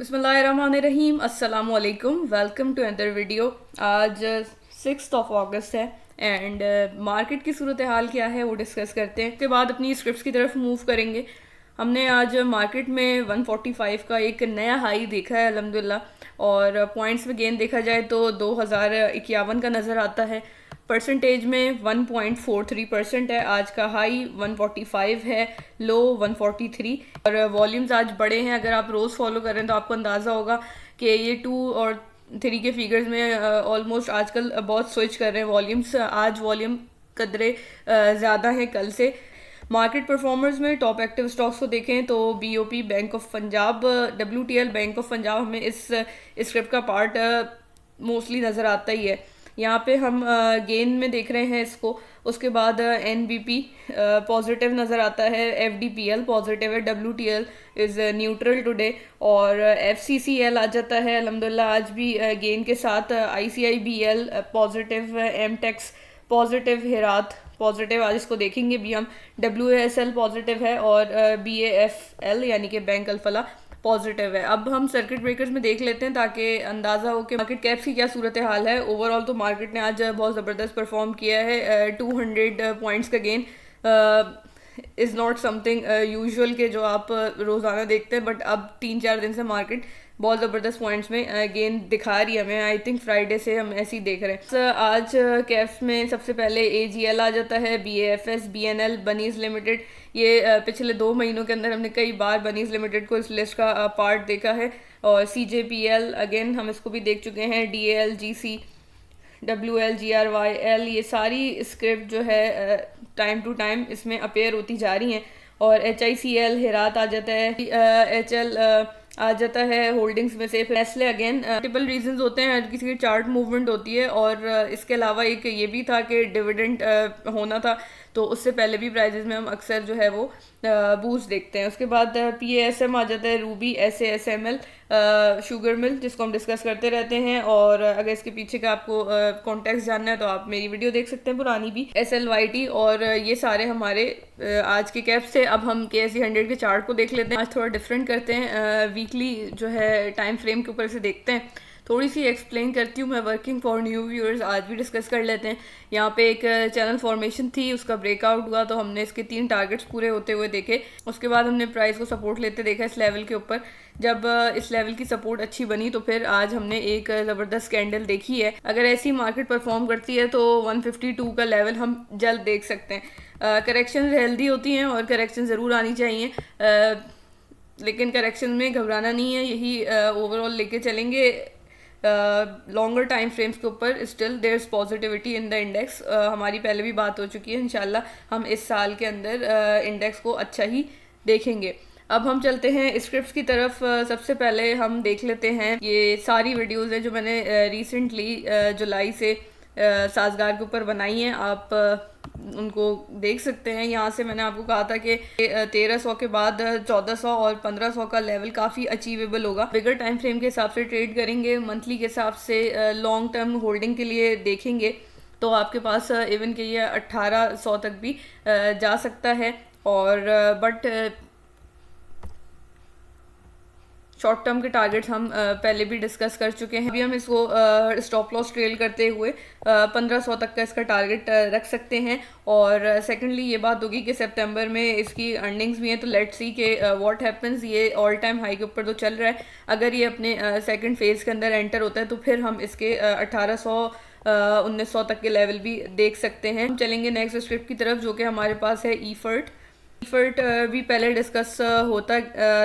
बिस्मिल्लाहिर्रहमानिर्रहीम। अस्सलाम वालेकुम। Welcome to another video. आज 6 अगस्त है एंड मार्केट की सूरत हाल क्या है वो डिस्कस करते हैं। उसके बाद अपनी स्क्रिप्ट्स की तरफ मूव करेंगे। हमने आज मार्केट में 145 का एक नया हाई देखा है अल्हम्दुलिल्लाह, और पॉइंट्स में गेन देखा जाए तो 2051 का नज़र आता है। परसेंटेज में 1.43% है। आज का हाई 145 है, लो 143, और वॉल्यूम्स आज बड़े हैं। अगर आप रोज़ फॉलो कर रहे हैं तो आपको अंदाज़ा होगा कि ये 2 और 3 के फिगर्स में ऑलमोस्ट आजकल बहुत स्विच कर रहे हैं वॉल्यूम्स। आज वॉल्यूम कदरे ज़्यादा है कल से। मार्केट परफॉर्मर्स में टॉप एक्टिव स्टॉक्स को देखें तो BOP, bank of Punjab, WTL, bank of Punjab हमें इस स्क्रिप्ट का पार्ट मोस्टली नज़र आता ही है। यहाँ पे हम गेन में देख रहे हैं इसको। उसके बाद एनबीपी पॉजिटिव नज़र आता है, एफडीपीएल पॉजिटिव है, डब्ल्यूटीएल इज़ न्यूट्रल टुडे, और एफसीसीएल आ जाता है अल्हम्दुलिल्लाह आज भी गेन के साथ। आईसीआईबीएल पॉजिटिव, एमटेक्स पॉजिटिव, हेरात पॉजिटिव, आज इसको देखेंगे भी हम। डब्ल्यूएसएल पॉजिटिव है, और बीएएफएल यानी कि बैंक अल्फला पॉजिटिव है। अब हम सर्किट ब्रेकर्स में देख लेते हैं ताकि अंदाज़ा हो कि मार्केट कैप्स की क्या सूरत हाल है। ओवरऑल तो मार्केट ने आज बहुत ज़बरदस्त परफॉर्म किया है। 200 पॉइंट्स का gain is not something usual के जो आप रोज़ाना देखते हैं, बट अब 3-4 दिन से मार्केट बहुत ज़बरदस्त पॉइंट्स में गेन दिखा रही है हमें। आई थिंक फ्राइडे से हम ऐसे ही देख रहे हैं। आज कैप्स में सबसे पहले एजीएल आ जाता है, बीएएफएस, बीएनएल, बनीज लिमिटेड। ये पिछले 2 महीनों के अंदर हमने कई बार बनीज लिमिटेड को इस लिस्ट का पार्ट देखा है। और सीजेपीएल अगेन हम इसको भी देख चुके हैं, डीएल, जीसी, WLGRYL, ये सारी स्क्रिप्ट जो है टाइम टू टाइम इसमें अपेयर होती जा रही हैं। और HICL हेरात आ जाता है, HL आ जाता है होल्डिंग्स में से। नेस्ले अगेन मल्टीपल रीजंस होते हैं, हर किसी की चार्ट मूवमेंट होती है। और इसके अलावा एक ये भी था कि डिविडेंड होना था, तो उससे पहले भी प्राइजेस में हम अक्सर जो है वो बूस्ट देखते हैं। उसके बाद PASM आ जाता है, रूबी, SASML, शुगर मिल, जिसको हम डिस्कस करते रहते हैं। और अगर इसके पीछे का आपको कॉन्टेक्स्ट जानना है तो आप मेरी वीडियो देख सकते हैं पुरानी भी। SLYT, और ये सारे हमारे आज के कैप्स थे। अब हम KSE 100 के चार्ट को देख लेते हैं। आज थोड़ा डिफरेंट करते हैं, वीकली जो है टाइम फ्रेम के ऊपर से देखते हैं। थोड़ी सी एक्सप्लेन करती हूँ मैं, वर्किंग फॉर न्यू व्यूअर्स आज भी डिस्कस कर लेते हैं। यहाँ पे एक चैनल फॉर्मेशन थी, उसका ब्रेकआउट हुआ तो हमने इसके 3 टारगेट्स पूरे होते हुए देखे। उसके बाद हमने प्राइस को सपोर्ट लेते देखा इस लेवल के ऊपर। जब इस लेवल की सपोर्ट अच्छी बनी तो फिर आज हमने एक ज़बरदस्त कैंडल देखी है। अगर ऐसी मार्केट परफॉर्म करती है तो 152 का लेवल हम जल्द देख सकते हैं। करेक्शन हेल्दी होती हैं और करेक्शन ज़रूर आनी चाहिए, लेकिन करेक्शन में घबराना नहीं है। यही ओवरऑल लेके चलेंगे लॉन्गर टाइम फ्रेम्स के ऊपर। Still there is positivity in the index. हमारी पहले भी बात हो चुकी है, इंशाल्लाह हम इस साल के अंदर इंडेक्स को अच्छा ही देखेंगे। अब हम चलते हैं स्क्रिप्ट्स की तरफ। सबसे पहले हम देख लेते हैं, ये सारी वीडियोज़ हैं जो मैंने रिसेंटली जुलाई से साजगार के ऊपर बनाई हैं। आप उनको देख सकते हैं। यहाँ से मैंने आपको कहा था कि 1300 के बाद 1400 और 1500 का लेवल काफ़ी अचीवेबल होगा। बिगर टाइम फ्रेम के हिसाब से ट्रेड करेंगे, मंथली के हिसाब से लॉन्ग टर्म होल्डिंग के लिए देखेंगे तो आपके पास इवन के ये 1800 तक भी जा सकता है। और बट शॉर्ट टर्म के टारगेट्स हम पहले भी डिस्कस कर चुके हैं। अभी हम इसको स्टॉप लॉस ट्रेल करते हुए 1500 तक का इसका टारगेट रख सकते हैं। और सेकेंडली ये बात होगी कि सितंबर में इसकी अर्निंग्स भी हैं, तो लेट्स सी के व्हाट हैपेंस। ये ऑल टाइम हाई के ऊपर तो चल रहा है, अगर ये अपने सेकंड फेज़ के अंदर एंटर होता है तो फिर हम इसके 1800 1900 तक के लेवल भी देख सकते हैं। हम चलेंगे नेक्स्ट स्क्रिप्ट की तरफ जो कि हमारे पास है ईफर्ट भी पहले डिस्कस होता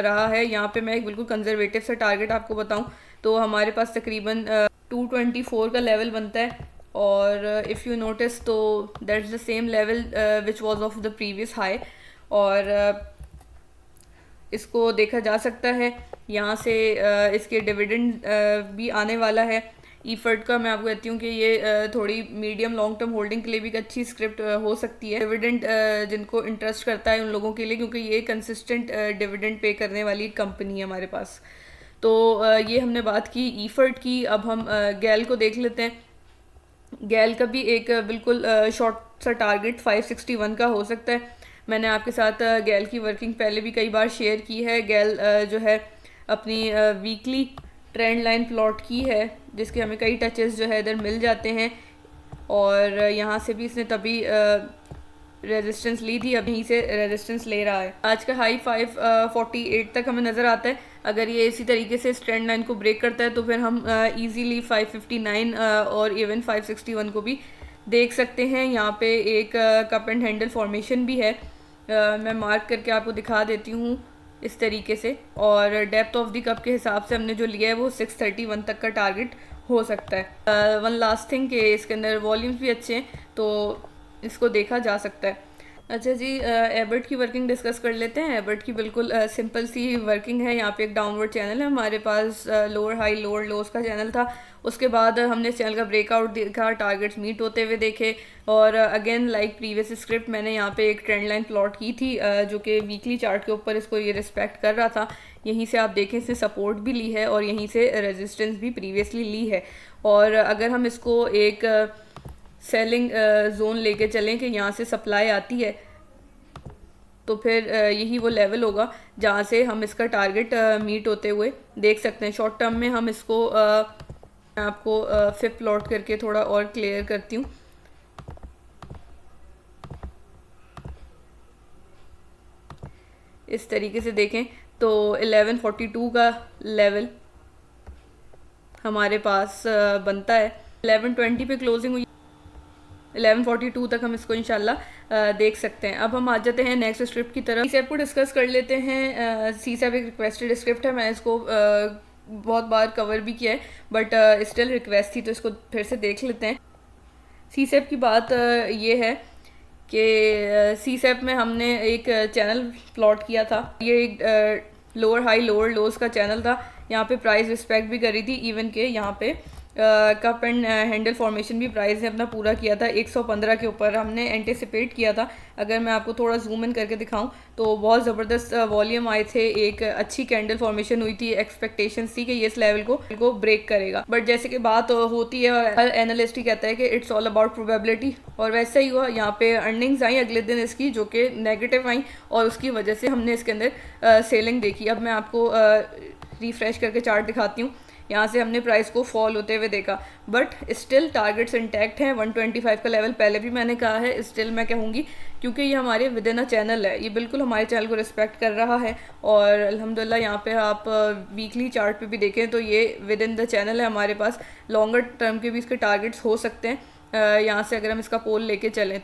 रहा है। यहाँ पे मैं एक बिल्कुल कंजर्वेटिव सा टारगेट आपको बताऊँ तो हमारे पास तकरीबन 224 का लेवल बनता है। और इफ़ यू नोटिस तो that's the same level which was of the previous high. और इसको देखा जा सकता है यहाँ से इसके डिविडेंड भी आने वाला है। ईफर्ट का मैं आपको कहती हूँ कि ये थोड़ी मीडियम लॉन्ग टर्म होल्डिंग के लिए भी एक अच्छी स्क्रिप्ट हो सकती है। डिविडेंड जिनको इंटरेस्ट करता है उन लोगों के लिए, क्योंकि ये कंसिस्टेंट डिविडेंड पे करने वाली कंपनी है हमारे पास। तो ये हमने बात की ईफर्ट की। अब हम गैल को देख लेते हैं। गैल का भी एक बिल्कुल शॉर्ट सा टारगेट 561 का हो सकता है। मैंने आपके साथ गैल की वर्किंग पहले भी कई बार शेयर की है। गैल जो है अपनी वीकली ट्रेंड लाइन प्लॉट की है, जिसके हमें कई टचेस जो है इधर मिल जाते हैं। और यहाँ से भी इसने तभी रेजिस्टेंस ली थी, अब यहीं से रेजिस्टेंस ले रहा है। आज का हाई 548 तक हमें नज़र आता है। अगर ये इसी तरीके से इस ट्रेंड लाइन को ब्रेक करता है तो फिर हम इजीली 559 और इवन 561 को भी देख सकते हैं। यहाँ पे एक कप एंड हैंडल फॉर्मेशन भी है, मैं मार्क करके आपको दिखा देती हूँ इस तरीके से। और डेप्थ ऑफ द कप के हिसाब से हमने जो लिया है वो 631 तक का टारगेट हो सकता है। वन लास्ट थिंग कि इसके अंदर वॉल्यूम्स भी अच्छे हैं, तो इसको देखा जा सकता है। अच्छा जी, एबर्ट की वर्किंग डिस्कस कर लेते हैं। एबर्ट की बिल्कुल सिंपल सी वर्किंग है। यहाँ पे एक डाउनवर्ड चैनल है, हमारे पास लोअर हाई लोअर लोस का चैनल था। उसके बाद हमने इस चैनल का ब्रेकआउट देखा, टारगेट्स मीट होते हुए देखे। और अगेन लाइक प्रीवियस स्क्रिप्ट मैंने यहाँ पे एक ट्रेंड लाइन प्लॉट की थी जो कि वीकली चार्ट के ऊपर इसको ये रिस्पेक्ट कर रहा था। यहीं से आप देखें इसने सपोर्ट भी ली है और यहीं से रेजिस्टेंस भी प्रीवियसली ली है। और अगर हम इसको एक सेलिंग जोन लेके चलें कि यहाँ से सप्लाई आती है, तो फिर यही वो लेवल होगा जहाँ से हम इसका टारगेट मीट होते हुए देख सकते हैं। शॉर्ट टर्म में हम इसको मैं आपको फिर प्लॉट करके थोड़ा और क्लियर करती हूँ। इस तरीके से देखें तो 1142 का लेवल हमारे पास बनता है। 1120 पे क्लोजिंग हुई, 1142 तक हम इसको इंशाल्लाह देख सकते हैं। अब हम आ जाते हैं नेक्स्ट स्क्रिप्ट की तरफ। सीसैप को डिस्कस कर लेते हैं। सीसैप एक रिक्वेस्टेड स्क्रिप्ट है, मैं इसको बहुत बार कवर भी किया है, बट स्टिल रिक्वेस्ट थी तो इसको फिर से देख लेते हैं। सीसैप की बात ये है कि सीसैप में हमने एक चैनल प्लॉट किया था। ये एक लोअर हाई लोअर लोज का चैनल था। यहाँ पे प्राइस रिस्पेक्ट भी करी थी, इवन के यहाँ पे कप एंड हैंडल फॉर्मेशन भी प्राइस ने अपना पूरा किया था 115 के ऊपर। हमने एंटिसिपेट किया था, अगर मैं आपको थोड़ा जूम इन करके दिखाऊं तो बहुत ज़बरदस्त वॉल्यूम आए थे, एक अच्छी कैंडल फॉर्मेशन हुई थी, एक्सपेक्टेशंस थी कि ये इस लेवल को ब्रेक करेगा। बट जैसे कि बात होती है और हर एनालिस्ट ही कहता है कि इट्स ऑल अबाउट प्रोबेबिलिटी, और वैसा ही हुआ। यहाँ पे अर्निंग्स आई अगले दिन इसकी जो कि नेगेटिव आई, और उसकी वजह से हमने इसके अंदर सेलिंग देखी। अब मैं आपको रिफ्रेश करके चार्ट दिखाती हूँ। यहाँ से हमने प्राइस को फॉल होते हुए देखा, बट स्टिल टारगेट्स इंटैक्ट हैं। 125 का लेवल पहले भी मैंने कहा है, स्टिल मैं कहूँगी, क्योंकि ये हमारे विद इन अ चैनल है, ये बिल्कुल हमारे चैनल को रिस्पेक्ट कर रहा है। और अल्हम्दुलिल्लाह यहाँ पे आप वीकली चार्ट पे भी देखें तो ये विद इन द चैनल है। हमारे पास लॉन्गर टर्म के भी इसके टारगेट्स हो सकते हैं यहाँ से, अगर हम इसका पोल लेके चलें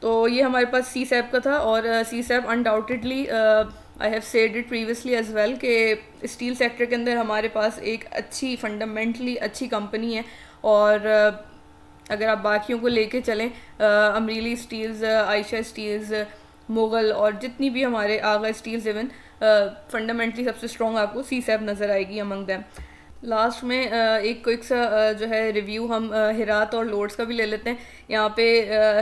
तो ये हमारे पास सीसैप का था। और सीसैप undoubtedly I have said it previously as well कि स्टील सेक्टर के अंदर हमारे पास एक अच्छी फंडामेंटली अच्छी कंपनी है। और अगर आप बाकियों को लेके चलें, अमरीली स्टील्स, आयशा स्टील्स, मुगल और जितनी भी हमारे आगा स्टील्स, इवन फंडामेंटली सबसे स्ट्रॉन्ग आपको सीसैप नज़र आएगी अमंग दैम। लास्ट में एक क्विक सा जो है रिव्यू हम हिरात और लोड्स का भी ले लेते हैं। यहाँ पे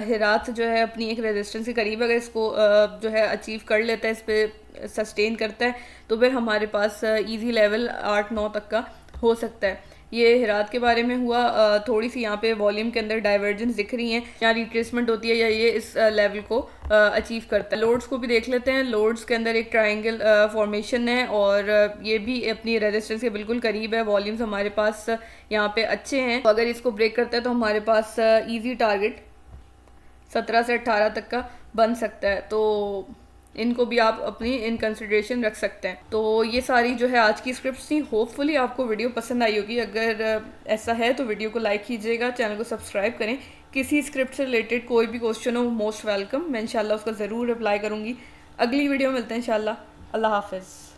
हिरात जो है अपनी एक रेजिस्टेंस के करीब अगर इसको जो है अचीव कर लेता है, इस पर सस्टेन करता है, तो फिर हमारे पास इजी लेवल 8-9 तक का हो सकता है। ये हिरात के बारे में हुआ। थोड़ी सी यहाँ पे वॉल्यूम के अंदर डाइवर्जेंस दिख रही हैं, यहाँ रिट्रेसमेंट होती है या ये इस लेवल को अचीव करता है। लोड्स को भी देख लेते हैं। लोड्स के अंदर एक ट्रायंगल फॉर्मेशन है और ये भी अपनी रेजिस्टेंस के बिल्कुल करीब है। वॉल्यूम्स हमारे पास यहाँ पे अच्छे हैं, तो अगर इसको ब्रेक करता है तो हमारे पास ईजी टारगेट 17 से 18 तक का बन सकता है। तो इनको भी आप अपनी इन कंसिडरेशन रख सकते हैं। तो ये सारी जो है आज की स्क्रिप्ट्स थी। होपफुली आपको वीडियो पसंद आई होगी। अगर ऐसा है तो वीडियो को लाइक कीजिएगा, चैनल को सब्सक्राइब करें। किसी स्क्रिप्ट से रिलेटेड कोई भी क्वेश्चन हो, मोस्ट वेलकम, मैं इंशाल्लाह उसका ज़रूर रिप्लाई करूँगी। अगली वीडियो में मिलते हैं इंशाल्लाह। अल्लाह हाफिज़।